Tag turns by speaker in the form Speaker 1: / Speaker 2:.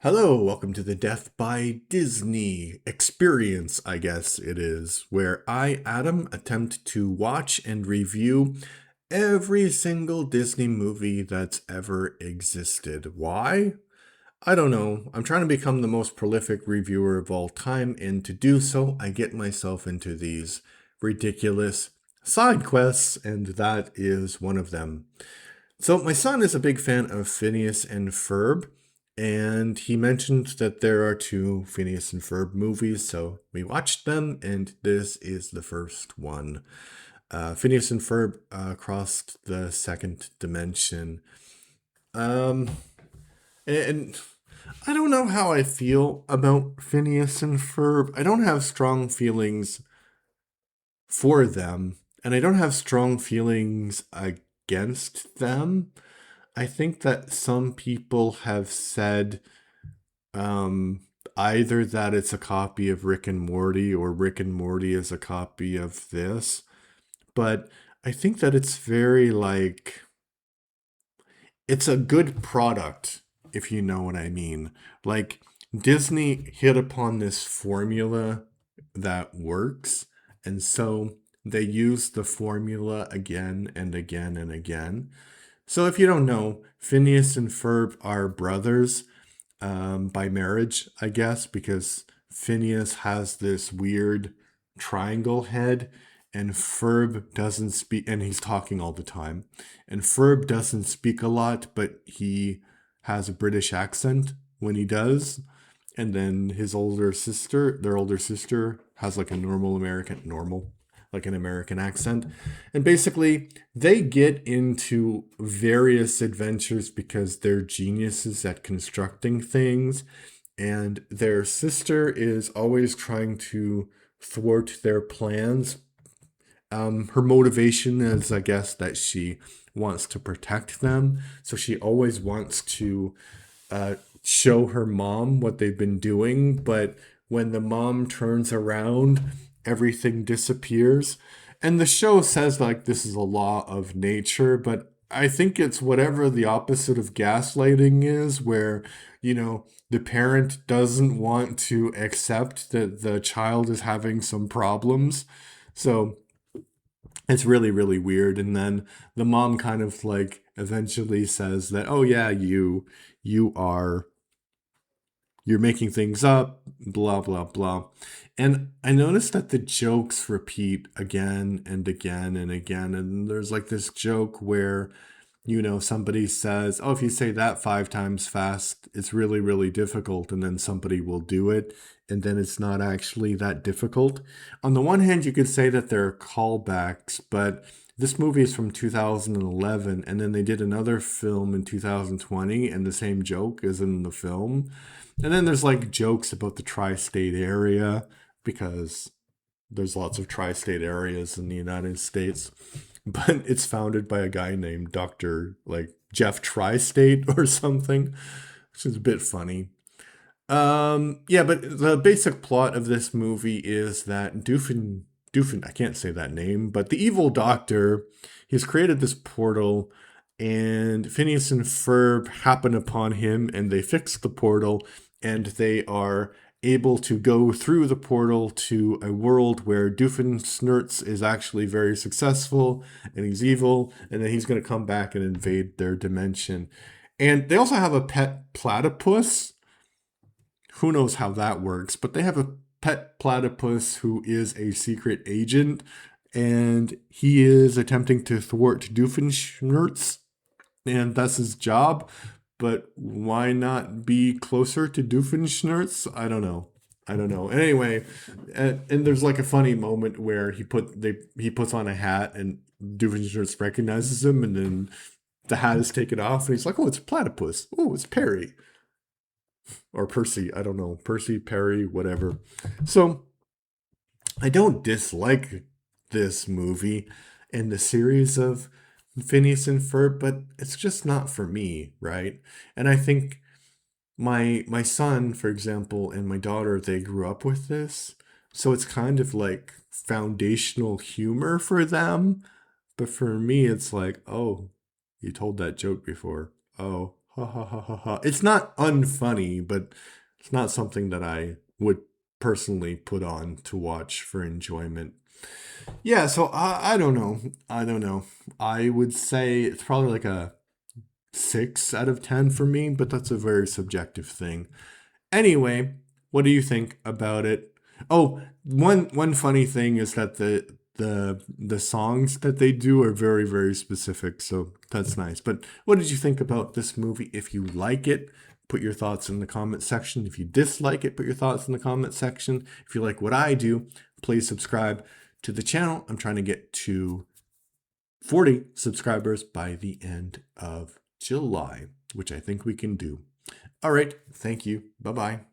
Speaker 1: Hello, welcome to the Death by Disney experience, I guess it is, where I, Adam, attempt to watch and review every single Disney movie that's ever existed. Why? I don't know. I'm trying to become the most prolific reviewer of all time, and to do so, I get myself into these ridiculous side quests, and that is one of them. So my son is a big fan of Phineas and Ferb, and he mentioned that there are two Phineas and Ferb movies, so we watched them, and this is the first one. Phineas and Ferb crossed the second dimension. Um, and I don't know how I feel about Phineas and Ferb. I don't have strong feelings for them, and I don't have strong feelings against them. I think that some people have said um, either that it's a copy of Rick and Morty or Rick and Morty is a copy of this. But I think that it's very like, it's a good product, if you know what I mean. Like, Disney hit upon this formula that works, and so they use the formula again and again and again. So if you don't know, Phineas and Ferb are brothers by marriage, I guess, because Phineas has this weird triangle head, and Ferb doesn't speak, and he's talking all the time. And Ferb doesn't speak a lot, but he has a British accent when he does. And then their older sister, has like a like an American accent. And basically, they get into various adventures because they're geniuses at constructing things. And their sister is always trying to thwart their plans. Her motivation is, I guess, that she wants to protect them. So she always wants to uh, show her mom what they've been doing, but when the mom turns around, everything disappears. And the show says like this is a law of nature, but I think it's whatever the opposite of gaslighting is, where, the parent doesn't want to accept that the child is having some problems. So it's really, really weird. And then the mom kind of like eventually says that, oh yeah, you are you're making things up, blah, blah, blah. And I noticed that the jokes repeat again and again and again. And there's like this joke where, somebody says, oh, if you say that 5 times fast, it's really, really difficult. And then somebody will do it. And then it's not actually that difficult. On the one hand, you could say that there are callbacks, but this movie is from 2011. And then they did another film in 2020, and the same joke is in the film. And then there's like jokes about the tri state area because there's lots of tri state areas in the United States. But it's founded by a guy named Dr. like Jeff Tri State or something, which is a bit funny. Yeah, but the basic plot of this movie is that I can't say that name, but the evil doctor, he's created this portal, and Phineas and Ferb happen upon him, and they fix the portal, and they are able to go through the portal to a world where Doofenshmirtz is actually very successful, and he's evil, and then he's going to come back and invade their dimension. And they also have a pet platypus. Who knows how that works, but they have a pet platypus who is a secret agent, and he is attempting to thwart Doofenshmirtz, and that's his job. But why not be closer to Doofenshmirtz? I don't know. I don't know. Anyway, and there's like a funny moment where he puts on a hat, and Doofenshmirtz recognizes him, and then the hat is taken off, and he's like, "Oh, it's a platypus. Oh, it's Perry or Percy. I don't know, Percy, Perry, whatever." So I don't dislike this movie and the series of Phineas and Ferb, but it's just not for me, right? And I think my son, for example, and my daughter, they grew up with this, so it's kind of like foundational humor for them. But for me, it's like, oh, you told that joke before. Oh, Ha ha ha ha ha. It's not unfunny, but it's not something that I would personally put on to watch for enjoyment. Yeah, so I don't know. I don't know. I would say it's probably like a 6 out of 10 for me, but that's a very subjective thing. Anyway, what do you think about it? Oh, one funny thing is that the songs that they do are very, very specific, so that's nice. But what did you think about this movie? If you like it, put your thoughts in the comment section. If you dislike it, put your thoughts in the comment section. If you like what I do, please subscribe to the channel. I'm trying to get to 40 subscribers by the end of July, which I think we can do. All right, thank you. Bye-bye.